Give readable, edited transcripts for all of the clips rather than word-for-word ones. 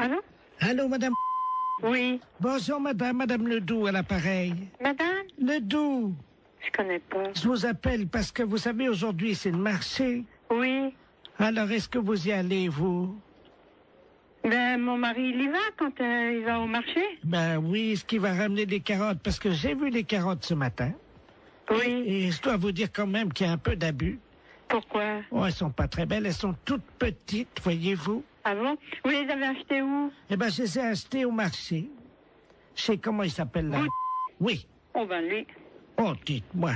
Allô? Allô, madame? Oui. Bonjour, madame Ledoux à l'appareil. Madame? Ledoux, Je connais pas. je vous appelle parce que vous savez, aujourd'hui, c'est le marché. Oui. Alors, est-ce que vous y allez, vous? Ben, mon mari, il y va quand il va au marché? Ben oui, est-ce qu'il va ramener des carottes? Parce que j'ai vu les carottes ce matin. Oui. Et je dois vous dire quand même qu'il y a un peu d'abus. Pourquoi? Oh, elles sont pas très belles, elles sont toutes petites, voyez-vous. Ah bon? Vous les avez achetées où? Eh ben, je les ai achetées au marché. Je sais comment il s'appelle là. Oui. Oh ben lui. Oh, dites-moi.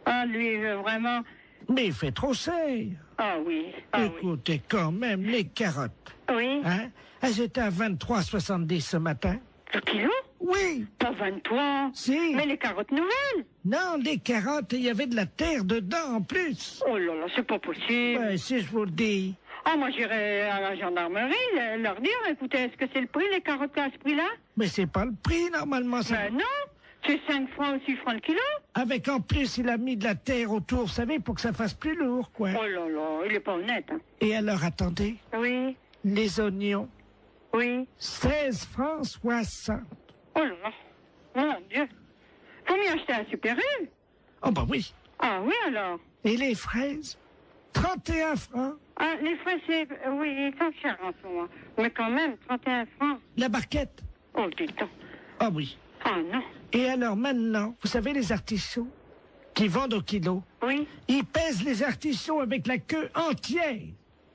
Ah lui, vraiment. Mais il fait trop cher. Ah oui. Ah Écoutez, quand même, les carottes. oui. Oui. Hein? Elles étaient à 23,70 ce matin. Le kilo? Oui. Pas 23. Si. Mais les carottes nouvelles? Non, les carottes, il y avait de la terre dedans en plus. Oh là là, c'est pas possible. Ouais, si je vous le dis. Ah, moi j'irai à la gendarmerie leur dire, écoutez, est-ce que c'est le prix, les carottes à ce prix-là? Mais c'est pas le prix, normalement. Ça... Ben non. C'est 5 francs ou 6 francs le kilo. Avec en plus, il a mis de la terre autour, vous savez, pour que ça fasse plus lourd, quoi. Oh là là, il est pas honnête. Hein. Et alors, attendez, Oui, les oignons, oui. 16 francs 60. Oh là là, mon Dieu. Faut mieux acheter un Super U. Oh, bah oui. Ah oui alors. Et les fraises, 31 francs. Ah, les frais, c'est... Oui, ils sont chers en ce moment. Mais quand même, 31 francs. La barquette. Oh, dis donc. Ah oui. Ah non. Et alors maintenant, vous savez les artichauts qui vendent au kilo, Oui. ils pèsent les artichauts avec la queue entière.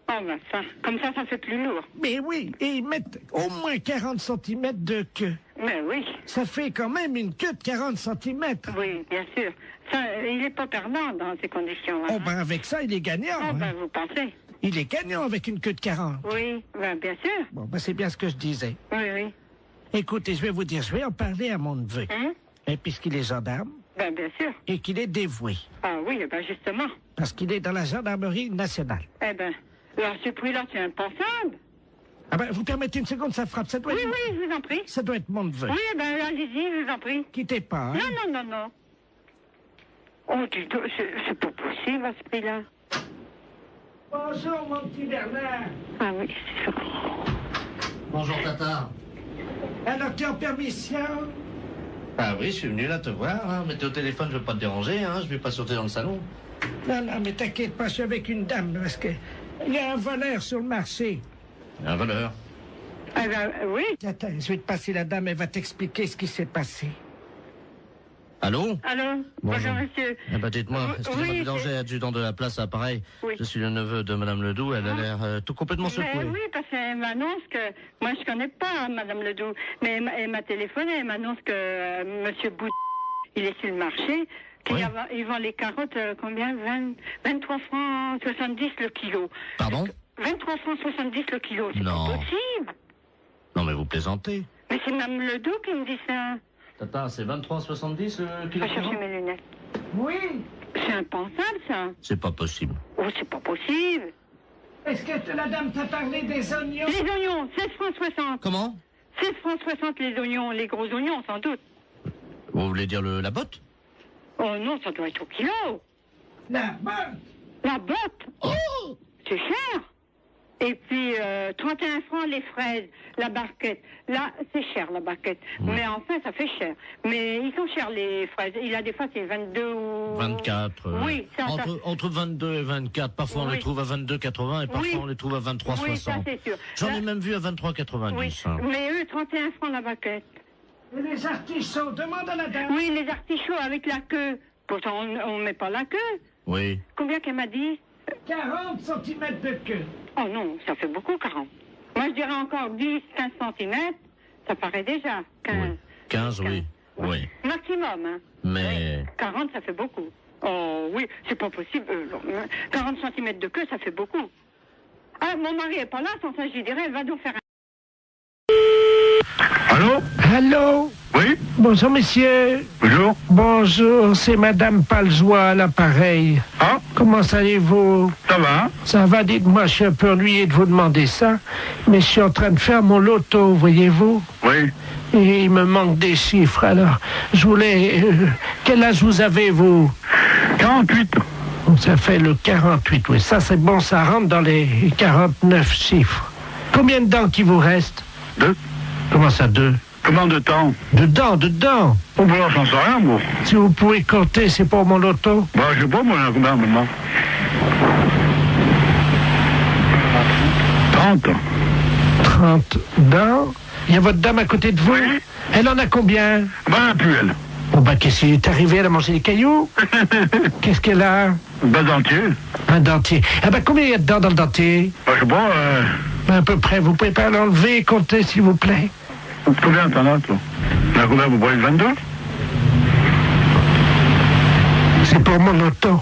Oh ben ça, comme ça fait plus lourd. Mais oui, et ils mettent au moins 40 cm de queue. Mais oui. Ça fait quand même une queue de 40 cm. Oui, bien sûr. Ça, il n'est pas perdant dans ces conditions-là. Oh ben avec ça, il est gagnant. Oh ben hein. vous pensez? Il est gagnant avec une queue de 40. Oui, ben bien sûr. Bon, ben c'est bien ce que je disais. Oui, oui. Écoutez, je vais vous dire, je vais en parler à mon neveu. Hein? Et puisqu'il est gendarme Ben bien sûr. et qu'il est dévoué. Ah oui, ben justement. Parce qu'il est dans la gendarmerie nationale. Eh ben, alors ce prix-là, c'est impensable. Ah ben, vous permettez une seconde, ça frappe. Ça doit Oui, être... oui, je vous en prie. Ça doit être mon neveu. Oui, eh ben allez-y, je vous en prie. Quittez pas, hein. Non, non, non, non. Oh, dis donc, c'est pas possible à ce prix-là. Bonjour, mon petit Bernard. Ah oui, c'est sûr. Bonjour Tata. Alors, tu es en permission? Ah oui, je suis venu là te voir, hein. Mais t'es au téléphone, je veux pas te déranger, hein. Je vais pas sauter dans le salon. Non, non, mais t'inquiète pas, je suis avec une dame, parce que il y a un voleur sur le marché. Un voleur. Eh ben oui. Attends, je vais te passer la dame, elle va t'expliquer ce qui s'est passé. Allô? Allô? Bonjour, monsieur. Eh ben dites-moi, excusez-moi Oui, du danger, adjudant de la place à pareil. Oui. Je suis le neveu de Madame Ledoux, elle a l'air tout complètement secouée. Mais oui, parce qu'elle m'annonce que... Moi, je connais pas Madame Ledoux, mais elle m'a téléphoné, elle m'annonce que Monsieur Bout, il est sur le marché, qu'il Oui. il vend les carottes, combien? 23 francs 70 le kilo. Pardon? 23 francs 70 le kilo, c'est Non. pas possible. Non mais vous plaisantez. Mais c'est Mme Ledoux qui me dit ça. Tata, c'est 23,70 le Je kilo vais chercher mes lunettes. Oui. C'est impensable, ça. C'est pas possible. Oh, c'est pas possible. Est-ce que la dame t'a parlé des oignons? Les oignons, 16 francs 60. Comment? 16 francs 60 les oignons, les gros oignons, sans doute. Vous voulez dire la botte? Oh non, ça doit être au kilo. La bonne. La botte. Oh! C'est cher. Et puis, 31 francs les fraises, la barquette. Là, c'est cher, la barquette. Mais enfin, ça fait cher. Mais ils sont chers, les fraises. Il y a des fois, c'est 22 ou... 24. Oui, ça... Entre 22 et 24. Parfois on Oui. les trouve à 22,80 et parfois Oui. on les trouve à 23,60. Oui, ça, c'est sûr. J'en Là- ai même vu à 23,90. Oui, hein. mais eux, 31 francs la barquette. Et les artichauts, demande à la dame. Oui, les artichauts avec la queue. Pourtant, on ne met pas la queue. Oui. Combien qu'elle m'a dit? 40 cm de queue. Oh non, ça fait beaucoup, 40. Moi, je dirais encore 10, 15 centimètres. Ça paraît déjà. 15. Oui. 15, oui. Oui. Maximum, hein. Mais... Oui. 40, ça fait beaucoup. Oh oui, c'est pas possible. 40 centimètres de queue, ça fait beaucoup. Ah, mon mari est pas là, sans ça, je dirais, elle va nous faire un... Allô? Allô? Oui? Bonjour, monsieur. Bonjour? Bonjour, c'est Madame Palzois à l'appareil. Ah, Comment allez-vous? ça va? Ça va, dites-moi, je suis un peu ennuyé de vous demander ça, mais je suis en train de faire mon loto, voyez-vous? Oui. Et il me manque des chiffres, alors je voulais... quel âge vous avez, vous? 48. Ça fait le 48, oui. Ça, c'est bon, ça rentre dans les 49 chiffres. Combien de dents qui vous reste? 2. Comment ça, 2? Comment de temps? Dedans. Oh, ben là, j'en sais rien, moi. Si vous pouvez compter, c'est pour mon loto. Bah, je sais pas, moi, combien maintenant? 30. 30 dents. Il y a votre dame à côté de vous? Oui. Elle en a combien? Ben, plus elle. Bon, bah, qu'est-ce qui est arrivé? Elle a mangé des cailloux? Qu'est-ce qu'elle a? Ben, dentier. Un dentier. Ah, bah, combien il y a de dents dans le dentier? Ben, je sais pas, À peu près. Vous pouvez pas l'enlever et compter, s'il vous plaît? combien t'en as, toi? T'en as combien, vous prenez 22? C'est pour mon loto.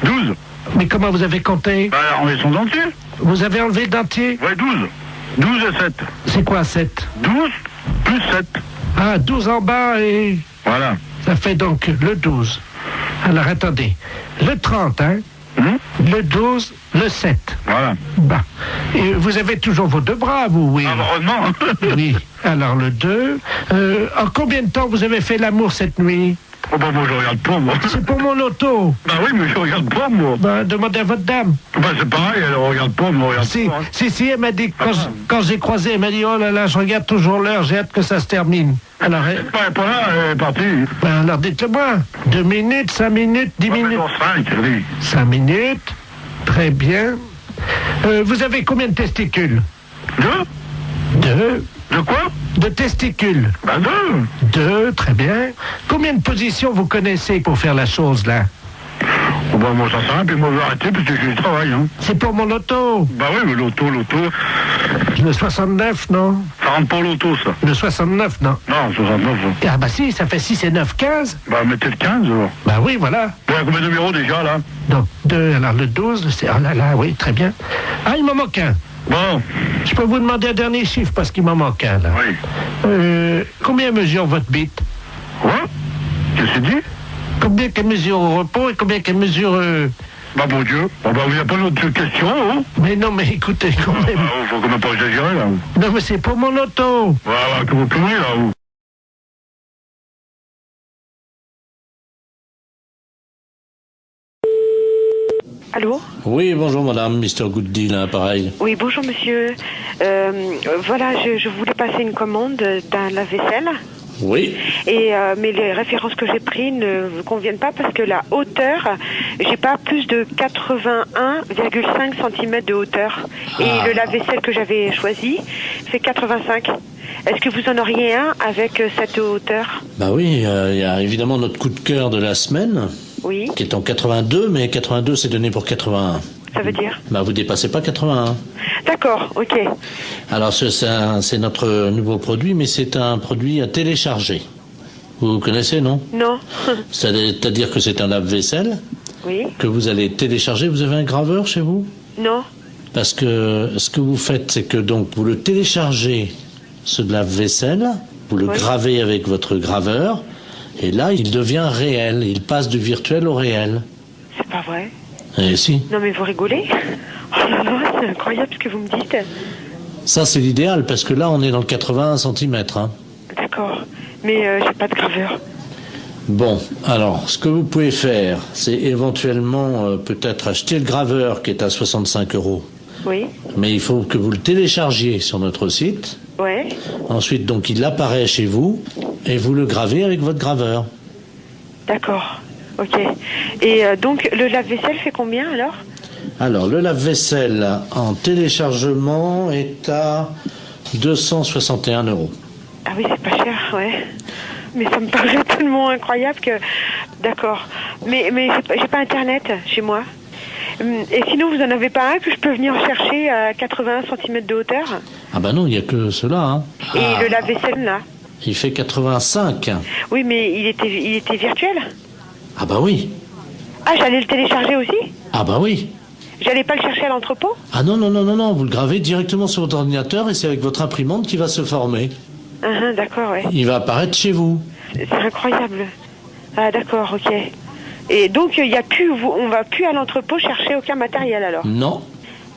12. Mais comment vous avez compté? Ben, enlever son dentier. Vous avez enlevé le dentier? Ouais, 12. 12 et 7. C'est quoi, 7? 12 plus 7. Ah, 12 en bas et... Voilà. Ça fait donc le 12. Alors, attendez. Le 30, hein? Le 12, le 7. Voilà. Bah. Et vous avez toujours vos deux bras, vous, oui? Ah, heureusement. Oui. Alors, le 2. En combien de temps vous avez fait l'amour cette nuit? Oh, bah, moi, je regarde pas, moi. C'est pour mon loto. Bah oui, mais je regarde pas, moi. Ben, demandez à votre dame. Bah, c'est pareil, elle regarde pas, moi, regarde Si, pas. Hein. si, elle m'a dit, quand j'ai croisé, elle m'a dit, oh là là, je regarde toujours l'heure, j'ai hâte que ça se termine. Alors, Elle est pas là, elle est partie. ben, alors dites-le-moi. 2 minutes, 5 minutes, 10 minutes. 5, oui. 5 minutes. Très bien. Vous avez combien de testicules? 2. De quoi? De testicules. Bah, 2. 2, très bien. Combien de positions vous connaissez pour faire la chose, là? Oh, bah, moi, ça sert à rien, puis moi, je vais arrêter, parce que j'ai du travail, hein. C'est pour mon loto. Bah oui, mais l'auto. Le 69, non? Ça rentre pas l'auto, ça. Le 69, non? Non, 69, ça. Ah bah si, ça fait 6 et 9, 15. Bah, mettez le 15, alors. Bah oui, voilà. Bon, il y a combien de numéros, déjà, là? Donc 2, alors le 12, c'est... Oh là là, oui, très bien. Ah, il m'en manque un. Bon. Je peux vous demander un dernier chiffre parce qu'il m'en manque un, là. Oui. Combien mesure votre bite? Quoi? Qu'est-ce que tu dis? Combien qu'elle mesure au repos et combien qu'elle mesure... Bah, bon Dieu. Bon, bah, vous n'avez pas d'autres questions, hein? Mais non, mais écoutez, quand même... Ah, faut quand même pas exagérer, là. Non, mais c'est pour mon auto. Voilà, que vous pleuez, là, vous. Allô? Oui, bonjour madame, Mr. Good Deal, hein, pareil. Oui, bonjour monsieur. Voilà, je voulais passer une commande d'un lave-vaisselle. Oui. Mais les références que j'ai prises ne vous conviennent pas parce que la hauteur, j'ai pas plus de 81,5 cm de hauteur. Et le lave-vaisselle que j'avais choisi fait 85. Est-ce que vous en auriez un avec cette hauteur? Bah oui, il y a évidemment notre coup de cœur de la semaine, Oui. qui est en 82, mais 82 c'est donné pour 81. Ça veut dire? Bah vous dépassez pas 81. D'accord, ok. Alors c'est notre nouveau produit, mais c'est un produit à télécharger. Vous connaissez, non? Non. C'est-à-dire que c'est un lave-vaisselle Oui. que vous allez télécharger. Vous avez un graveur chez vous? Non. Parce que ce que vous faites, c'est que donc vous le téléchargez, ce lave-vaisselle, vous le Oui. gravez avec votre graveur, et là il devient réel. Il passe du virtuel au réel. C'est pas vrai. Et si. Non mais vous rigolez? Oh là là, c'est incroyable ce que vous me dites. Ça c'est l'idéal, parce que là on est dans le 81 cm. Hein. D'accord. Mais j'ai pas de graveur. Bon, alors, ce que vous pouvez faire, c'est éventuellement peut-être acheter le graveur qui est à 65 €. Oui. Mais il faut que vous le téléchargiez sur notre site. Ouais. Ensuite, donc, il apparaît chez vous et vous le gravez avec votre graveur. D'accord. Ok. Et donc, le lave-vaisselle fait combien alors? Alors, le lave-vaisselle en téléchargement est à 261 €. Ah oui, c'est pas cher, ouais. Mais ça me paraît tellement incroyable que... D'accord. Mais j'ai pas Internet chez moi. Et sinon, vous en avez pas un que je peux venir chercher à 81 cm de hauteur? Ah bah non, il n'y a que cela. Hein. Et le lave-vaisselle, là? Il fait 85. Oui, mais il était virtuel? Ah bah oui. Ah, j'allais le télécharger aussi? Ah bah oui. J'allais pas le chercher à l'entrepôt? Ah non, vous le gravez directement sur votre ordinateur et c'est avec votre imprimante qui va se former. D'accord, ouais. Il va apparaître chez vous. C'est incroyable. Ah, d'accord, ok. Et donc, on va plus à l'entrepôt chercher aucun matériel, alors? Non.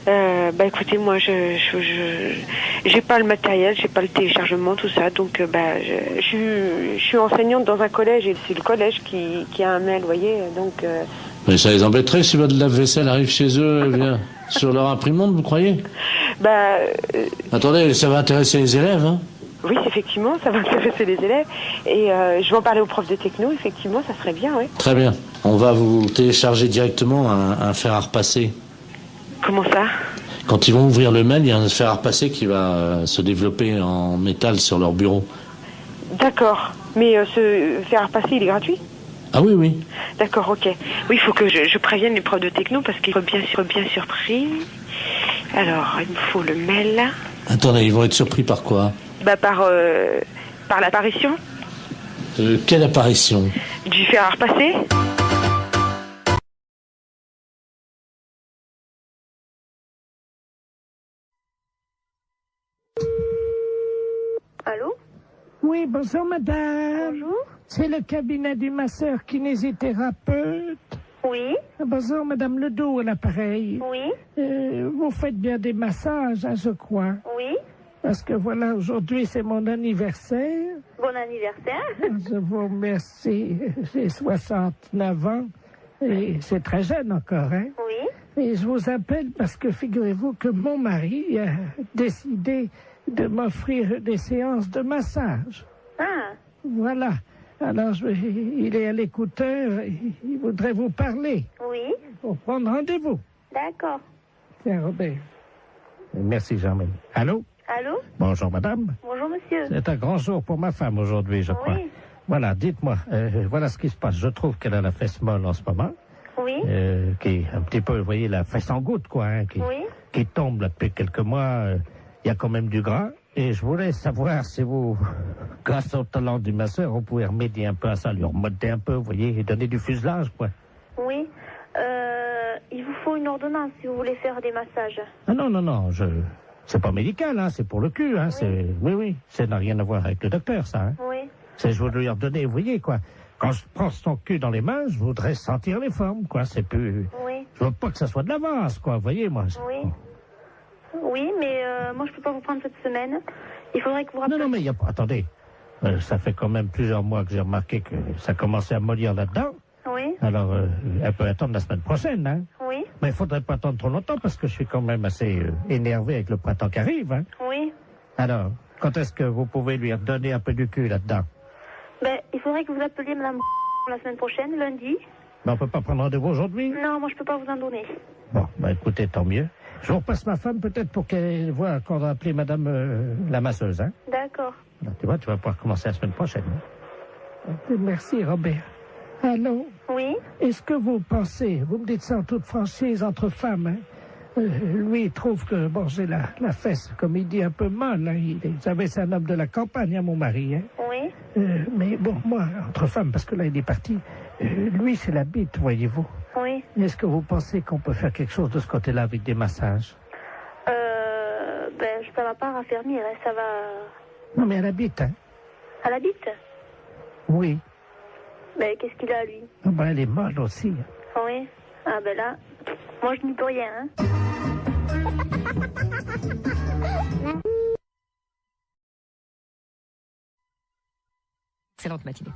Bah écoutez, moi j'ai pas le matériel, j'ai pas le téléchargement, tout ça, donc je suis enseignante dans un collège et c'est le collège qui a un mail, vous voyez, donc... Mais ça les embêterait si votre lave-vaisselle arrive chez eux, eh bien, sur leur imprimante, vous croyez? Bah, Attendez, ça va intéresser les élèves, hein? oui, effectivement, ça va intéresser les élèves. Et je vais en parler aux profs de techno, effectivement, ça serait bien, oui. Très bien. On va vous télécharger directement un fer à repasser. Comment ça? Quand ils vont ouvrir le mail, il y a un fer à repasser qui va se développer en métal sur leur bureau. D'accord. Mais ce fer à repasser, il est gratuit? Ah oui, oui. D'accord, ok. Oui, il faut que je prévienne les profs de techno parce qu'ils sont bien surpris. Alors, il me faut le mail. Attendez, ils vont être surpris par quoi? Bah, par l'apparition Quelle apparition? du fer à repasser. Allô? Oui, bonjour madame. Bonjour. C'est le cabinet du masseur kinésithérapeute. Oui, Bonjour madame Ledoux à l'appareil. oui, Vous faites bien des massages, hein, je crois. oui. Parce que voilà, aujourd'hui c'est mon anniversaire. Bon anniversaire. Je vous remercie. J'ai 69 ans et c'est très jeune encore, hein. Oui. Et je vous appelle parce que figurez-vous que mon mari a décidé de m'offrir des séances de massage. Ah, Voilà. Alors, il est à l'écouteur, il voudrait vous parler oui, pour prendre rendez-vous. d'accord. Tiens, Robert. Merci, Jean-Marie. Allô? Allô? Bonjour, madame. Bonjour, monsieur. C'est un grand jour pour ma femme aujourd'hui, je crois. Oui. Voilà, dites-moi, voilà ce qui se passe. Je trouve qu'elle a la fesse molle en ce moment, Oui, qui est un petit peu, vous voyez, la fesse en goutte, quoi, hein, oui. qui tombe là depuis quelques mois. Il y a quand même du gras. Et je voulais savoir si vous, grâce au talent du masseur, vous pouvez remédier un peu à ça, lui remonter un peu, vous voyez, et donner du fuselage, quoi. Oui. Il vous faut une ordonnance si vous voulez faire des massages. Ah non, non, non, c'est pas médical, hein, c'est pour le cul, hein, oui, ça n'a rien à voir avec le docteur, ça, hein. Oui. C'est, je voudrais lui redonner, vous voyez, quoi. Quand je prends son cul dans les mains, je voudrais sentir les formes, quoi, c'est plus... Oui. Je veux pas que ça soit de l'avance, quoi, vous voyez, moi. Oui. Oui, mais moi je peux pas vous prendre cette semaine. Il faudrait que vous rappeliez. Non, mais il n'y a pas... Attendez, ça fait quand même plusieurs mois que j'ai remarqué que ça commençait à mollir là-dedans. Oui, Alors, elle peut attendre la semaine prochaine, hein. oui, Mais il faudrait pas attendre trop longtemps parce que je suis quand même assez énervé avec le printemps qui arrive, hein. oui. Alors, quand est-ce que vous pouvez lui redonner un peu du cul là-dedans? Ben, il faudrait que vous appeliez madame la semaine prochaine, lundi. Ben, on peut pas prendre rendez-vous aujourd'hui? Non, moi je peux pas vous en donner. Bon, ben écoutez, tant mieux. Je vous repasse ma femme peut-être pour qu'elle voit qu'on va appeler madame la masseuse, hein. D'accord. Alors, tu vois, tu vas pouvoir commencer la semaine prochaine. Hein? Merci, Robert. Allô? Oui, Est-ce que vous pensez, vous me dites ça en toute franchise entre femmes, hein? Lui, il trouve que, bon, j'ai la fesse, comme il dit, un peu molle, hein. Vous savez, c'est un homme de la campagne, hein, mon mari, hein. oui. Mais bon, moi, entre femmes, parce que là, il est parti, lui, c'est la bite, voyez-vous. Oui. Est-ce que vous pensez qu'on peut faire quelque chose de ce côté-là avec des massages? Ben, ça va pas raffermir, hein, ça va... Non, mais à la bite, hein? À la bite? Oui. Ben, qu'est-ce qu'il a, lui? Ah ben, elle est molle aussi. Hein. Oui. Ah, ben là, moi, je n'y peux rien, hein. Excellente matinée.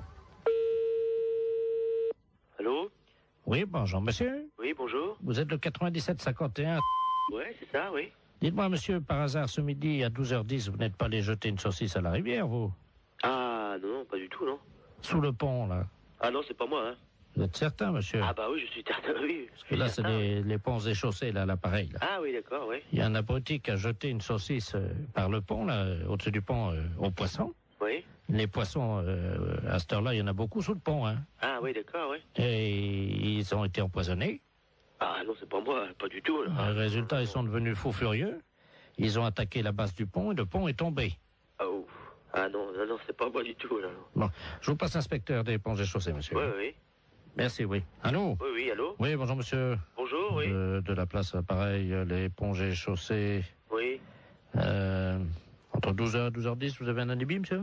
Allô? Oui, bonjour, monsieur. Oui, bonjour. Vous êtes le 9751. Ouais, c'est ça, oui. Dites-moi, monsieur, par hasard, ce midi, à 12h10, vous n'êtes pas allé jeter une saucisse à la rivière, vous? Ah, non, pas du tout, non. Sous le pont, là. Ah non, c'est pas moi, hein. Vous êtes certain, monsieur? Ah bah oui, je suis certain, oui. Parce que là, c'est les ponts et chaussées, là, l'appareil, là. Ah oui, d'accord, oui. Il y a un abruti qui a jeté une saucisse par le pont, là, au-dessus du pont, aux poissons. Oui. Les poissons, à cette heure-là, il y en a beaucoup sous le pont, hein. Ah oui, d'accord, oui. Et ils ont été empoisonnés. Ah non, c'est pas moi, pas du tout, là. Résultat, ils sont devenus fous furieux. Ils ont attaqué la base du pont et le pont est tombé. Oh. Ah non, non, non, c'est pas moi du tout, là. Bon, je vous passe l'inspecteur des ponts et chaussées, monsieur. Oui, oui. Merci, oui. Allô? Oui, oui, allô? Oui, bonjour, monsieur. Bonjour, oui. De la place, pareil, les ponts et chaussées. Oui. Entre 12h et 12h10, vous avez un alibi, monsieur?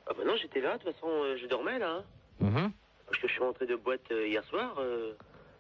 Ah bah non, j'étais là, de toute façon, je dormais, là. Hein. Mhm. Parce que je suis rentré de boîte hier soir.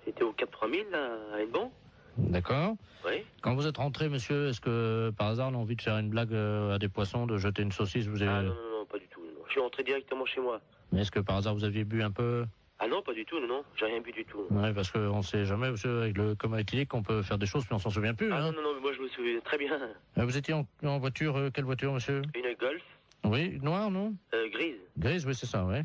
J'étais au Cap 3000, là, à Hennebon. D'accord. Oui. Quand vous êtes rentré, monsieur, est-ce que, par hasard, on a envie de faire une blague à des poissons, de jeter une saucisse, vous avez... Ah non, non, non, pas du tout. Non. Je suis rentré directement chez moi. Mais est-ce que, par hasard, vous aviez bu un peu? Ah non, pas du tout, non, non. J'ai rien bu du tout. Ouais, parce qu'on sait jamais, monsieur, avec le coma éthylique, on peut faire des choses, puis on s'en souvient plus, Ah hein. non, non, non, mais moi je me souviens très bien. Vous étiez en voiture, quelle voiture, monsieur? Une Golf. Oui, noire, non? Grise. Grise, oui, c'est ça, oui.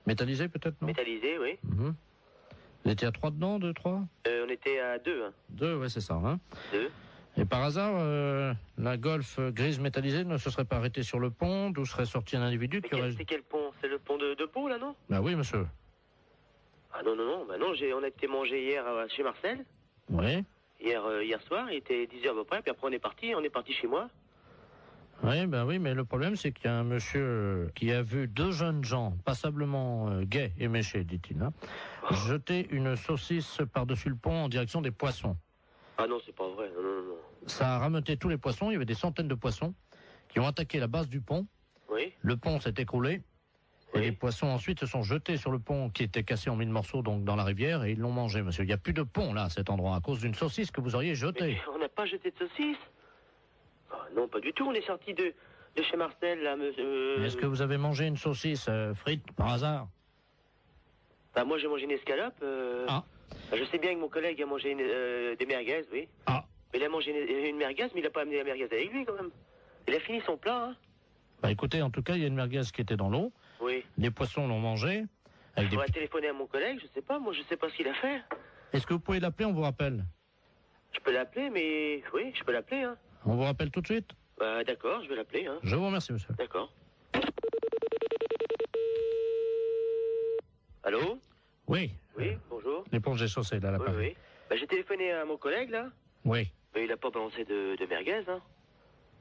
Métallisée, peut-être, non? Métallisée, oui. Vous étiez à 3 dedans, 2, 3? On était à 2. Hein. 2, oui, c'est ça, hein. 2. Et par hasard, la Golf grise métallisée ne se serait pas arrêtée sur le pont, d'où serait sorti un individu qui aurait... C'est quel pont? C'est le pont de Pau, là, non? Bah oui, monsieur. Ah non, on a été manger hier chez Marcel. Oui. Hier soir, il était 10h à peu près, puis après on est parti chez moi. Oui, ben oui, mais le problème, c'est qu'il y a un monsieur qui a vu 2 jeunes gens, passablement gais et méchés, dit-il, hein, jeter une saucisse par-dessus le pont en direction des poissons. Ah non, c'est pas vrai, non. Ça a rameuté tous les poissons, il y avait des centaines de poissons qui ont attaqué la base du pont. Oui. Le pont s'est écroulé. Et les poissons ensuite se sont jetés sur le pont qui était cassé en 1000 morceaux donc dans la rivière et ils l'ont mangé, monsieur. Il n'y a plus de pont là à cet endroit à cause d'une saucisse que vous auriez jetée. Mais on n'a pas jeté de saucisse. Oh, non, pas du tout. On est sorti de chez Marcel là, monsieur. Est-ce que vous avez mangé une saucisse frite par hasard? Bah moi j'ai mangé une escalope. Je sais bien que mon collègue a mangé des merguez, oui. Ah. Mais il a mangé une merguez, mais il n'a pas amené la merguez avec lui quand même. Il a fini son plat. Hein. Bah écoutez, en tout cas, il y a une merguez qui était dans l'eau. Oui. Les poissons l'ont mangé. Je pourrais téléphoner à mon collègue, je sais pas, moi je sais pas ce qu'il a fait. Est-ce que vous pouvez l'appeler, on vous rappelle? Je peux l'appeler, mais... Oui, je peux l'appeler, hein. On vous rappelle tout de suite? Bah d'accord, je vais l'appeler, hein. Je vous remercie, monsieur. D'accord. Allô? Oui. Oui, bonjour. L'éponge est chaussée, là, l'appareil. Oui. Bah j'ai téléphoné à mon collègue, là. Oui. Mais il a pas balancé de merguez, hein.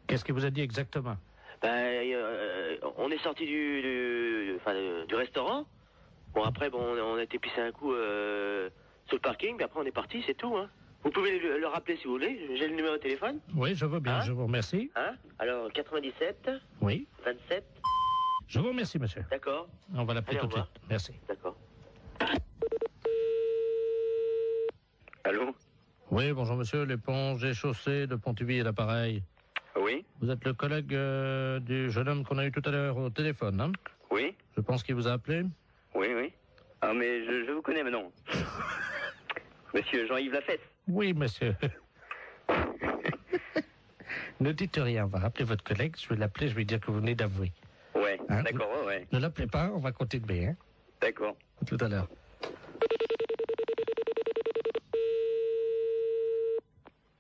Qu'est-ce qu'il vous a dit exactement? On est sorti du restaurant. Bon, après, on a été pisser un coup sur le parking, mais après on est parti, c'est tout. Hein. Vous pouvez le rappeler si vous voulez. J'ai le numéro de téléphone. Oui, je veux bien, je vous remercie. Hein? Alors, 97. Oui. 27. Je vous remercie, monsieur. D'accord. On va l'appeler tout de suite. Merci. D'accord. Allô? Oui, bonjour, monsieur. L'éponge est chaussée de Pontivy et l'appareil. Oui. Vous êtes le collègue du jeune homme qu'on a eu tout à l'heure au téléphone, hein? Oui. Je pense qu'il vous a appelé. Oui. Ah, mais je vous connais maintenant. Monsieur Jean-Yves Lafesse. Oui, monsieur. Ne dites rien, on va rappeler votre collègue, je vais l'appeler, je vais dire que vous venez d'avouer. Ouais, hein? D'accord, ouais. Ne l'appelez pas, on va continuer, hein? D'accord. À tout à l'heure.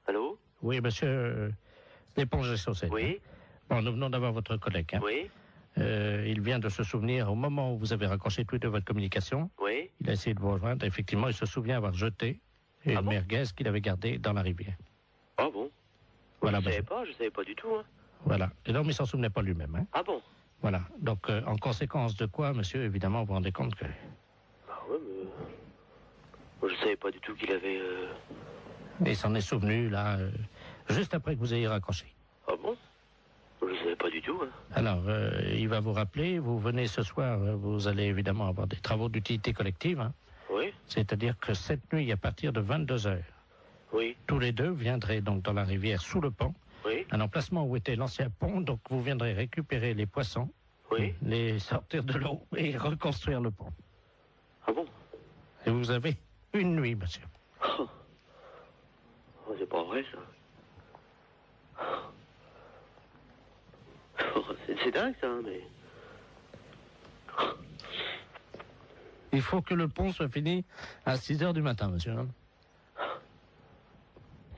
Allô? Oui, monsieur, l'éponge est chaussée. Oui. Bon, nous venons d'avoir votre collègue, hein? Oui. Il vient de se souvenir, au moment où vous avez raccroché tous de votre communication, Oui. il a essayé de vous rejoindre, effectivement, il se souvient avoir jeté une merguez qu'il avait gardée dans la rivière. Ah bon? Voilà, je savais pas du tout. Hein. Voilà. Et donc, il ne s'en souvenait pas lui-même. Hein. Ah bon? Voilà. Donc, en conséquence de quoi, monsieur, évidemment, vous vous rendez compte que... Ah ouais, mais... Moi, je savais pas du tout qu'il avait... Il s'en est souvenu, là, juste après que vous ayez raccroché. Ah bon? Je ne savais pas du tout. Hein. Alors, il va vous rappeler, vous venez ce soir, vous allez évidemment avoir des travaux d'utilité collective. Hein. Oui. C'est-à-dire que cette nuit, à partir de 22h, oui. Tous les deux viendraient donc dans la rivière sous le pont, oui. Un emplacement où était l'ancien pont, donc vous viendrez récupérer les poissons, oui. Les sortir de l'eau et reconstruire le pont. Ah bon? Et vous avez une nuit, monsieur. Oh, c'est pas vrai, ça. Oh, c'est dingue, ça, mais... Il faut que le pont soit fini à 6h du matin, monsieur.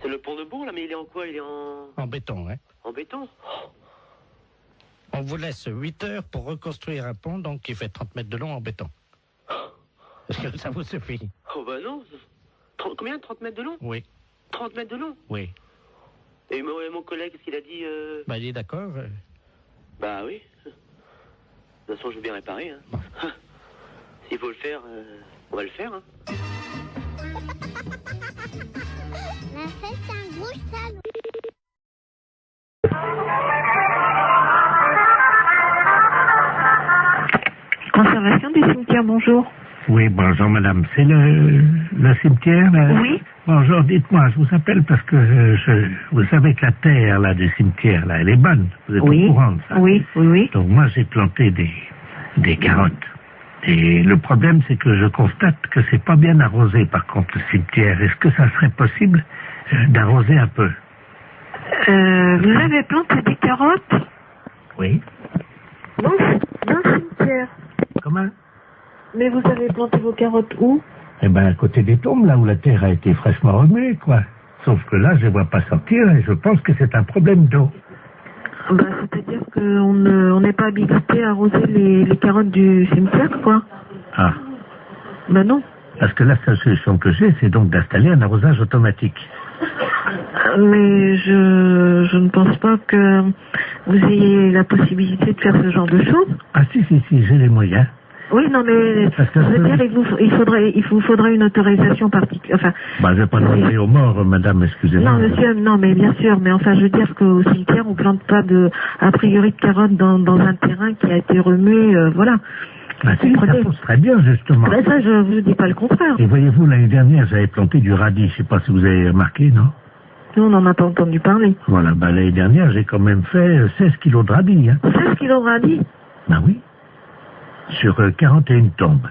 C'est le pont de Bourg, là, mais il est en quoi? Il est en... En béton, hein. En béton? On vous laisse 8 heures pour reconstruire un pont, donc qui fait 30 mètres de long en béton. Est-ce que ça vous suffit? Oh, bah non. Combien? 30 mètres de long? Oui. 30 mètres de long? Oui. Et mon collègue, qu'est-ce qu'il a dit? Bah, il est d'accord. Bah oui. De toute façon, je veux bien réparer. Hein. Bon. S'il faut le faire, on va le faire. Hein. La fête, c'est un gros salon. Conservation du cimetière, bonjour. Oui, bonjour madame. C'est le cimetière là? Oui. Bonjour, dites-moi, je vous appelle parce que vous savez que la terre là du cimetière là, elle est bonne. Vous êtes au courant de ça? Oui. Donc moi j'ai planté des carottes. Et le problème c'est que je constate que c'est pas bien arrosé par contre le cimetière. Est-ce que ça serait possible d'arroser un peu? Vous avez planté des carottes Oui. dans le cimetière. Comment? Mais vous avez planté vos carottes où? Eh ben, à côté des tombes, là où la terre a été fraîchement remuée, quoi. Sauf que là, je ne vois pas sortir et je pense que c'est un problème d'eau. Bah, c'est-à-dire qu'on n'est pas habilité à arroser les carottes du cimetière, quoi. Ah. Bah non. Parce que la seule solution que j'ai, c'est donc d'installer un arrosage automatique. Mais je ne pense pas que vous ayez la possibilité de faire ce genre de choses. Ah si, j'ai les moyens. Oui, non, mais Parce que je veux dire, il vous faudrait une autorisation particulière. Enfin, bah, je vais pas demander aux morts, madame, excusez-moi. non, monsieur, non, mais bien sûr, mais enfin, je veux dire qu'au cimetière, on plante pas a priori de carottes dans un terrain qui a été remué, voilà. Ah si, ça pousse très bien, justement. Ben, ça, je vous dis pas le contraire. Et voyez-vous, l'année dernière, j'avais planté du radis. Je sais pas si vous avez remarqué, non? Nous, on n'en a pas entendu parler. Voilà, bah, l'année dernière, j'ai quand même fait 16 kilos de radis, hein. 16 kilos de radis? Ben oui. Sur 41 tombes.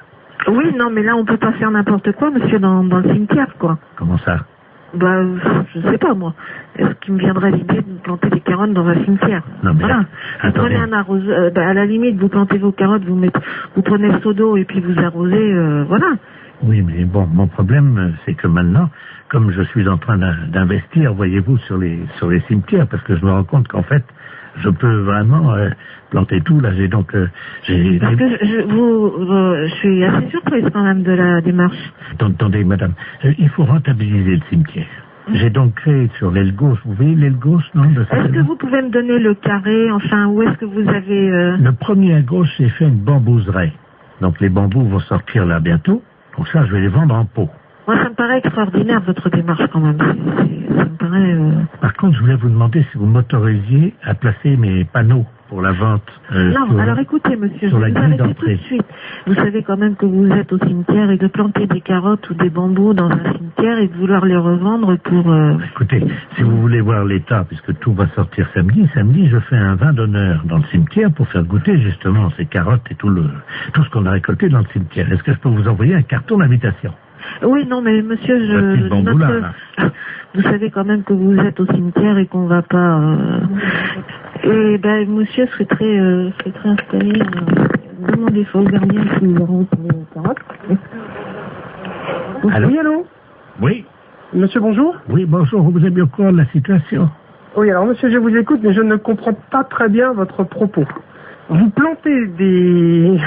Oui, non, mais là, on peut pas faire n'importe quoi, monsieur, dans le cimetière, quoi. Comment ça? Bah, je sais pas, moi. Est-ce qu'il me viendrait l'idée de planter des carottes dans un cimetière? Non, mais voilà. Vous prenez un arroseur, à la limite, vous plantez vos carottes, vous prenez le seau d'eau et puis vous arrosez, voilà. Oui, mais bon, mon problème, c'est que maintenant, comme je suis en train d'investir, voyez-vous, sur les cimetières, parce que je me rends compte qu'en fait, je peux vraiment planter tout. Là, j'ai donc... Parce que je suis assez surprise quand même de la démarche. Attendez, madame, il faut rentabiliser le cimetière. J'ai donc créé sur l'aile gauche, vous voyez l'aile gauche, non? Est-ce que vous pouvez me donner le carré, enfin, où est-ce que vous avez... Le premier à gauche, j'ai fait une bambouseraie. Donc les bambous vont sortir là bientôt. Donc ça, je vais les vendre en pot. Moi, ça me paraît extraordinaire, votre démarche, quand même. Ça me paraît... Par contre, je voulais vous demander si vous m'autorisiez à placer mes panneaux pour la vente. Non, alors écoutez, monsieur, je vais vous arrêter tout de suite. Vous savez quand même que vous êtes au cimetière et de planter des carottes ou des bambous dans un cimetière et de vouloir les revendre pour... Écoutez, si vous voulez voir l'état, puisque tout va sortir samedi, je fais un vin d'honneur dans le cimetière pour faire goûter justement ces carottes et tout ce qu'on a récolté dans le cimetière. Est-ce que je peux vous envoyer un carton d'invitation? Oui, non, mais monsieur, vous savez quand même que vous êtes au cimetière et qu'on va pas... Et ben, monsieur serait très installé. Demandez au gardien qui lui arrose les carottes. Allô? Oui, allô? Oui. Monsieur, bonjour? Oui, bonjour, vous êtes bien au courant de la situation? Oui, alors monsieur, je vous écoute, mais je ne comprends pas très bien votre propos. Vous plantez des...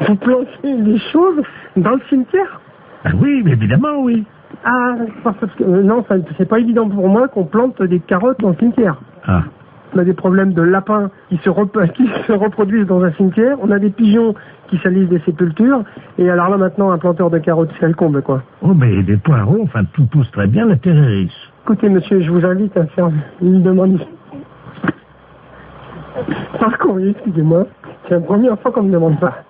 Vous plantez des choses dans le cimetière? Ah oui, mais évidemment, oui. Ah, parce que non, c'est pas évident pour moi qu'on plante des carottes dans le cimetière. Ah. On a des problèmes de lapins qui se reproduisent dans un cimetière. On a des pigeons qui salissent des sépultures. Et alors là, maintenant, un planteur de carottes, c'est le comble, quoi. Oh, mais des poireaux, enfin, tout pousse très bien, la terre est riche. Écoutez, monsieur, je vous invite à faire une demande. Par courrier, excusez-moi. C'est la première fois qu'on me demande ça.